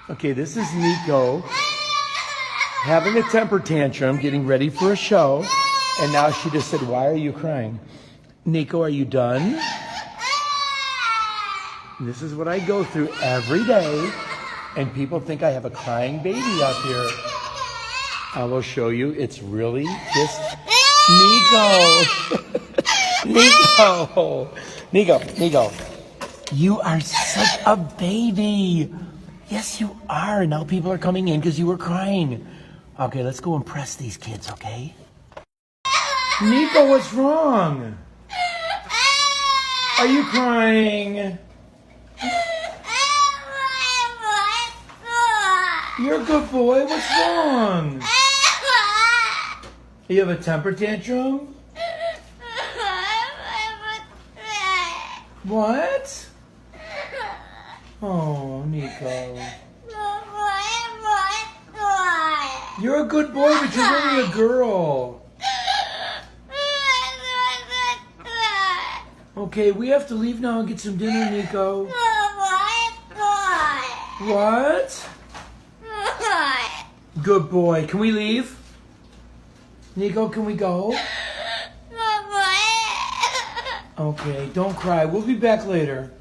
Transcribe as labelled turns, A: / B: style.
A: Okay, this is Nico having a temper tantrum, getting ready for a show. And now she just said, why are you crying? Nico, are you done? This is what I go through every day. And people think I have a crying baby up here. I will show you. It's really just Nico. Nico. You are such a baby. Yes, you are. Now people are coming in because you were crying. Okay, let's go impress these kids, okay? Nico, what's wrong? Are you crying? You're a good boy. What's wrong? You have a temper tantrum? What? Oh, Nico. You're a good boy, but you're really a girl. Okay, we have to leave now and get some dinner, Nico. What? Good boy. Can we leave? Nico, can we go? Okay, don't cry. We'll be back later.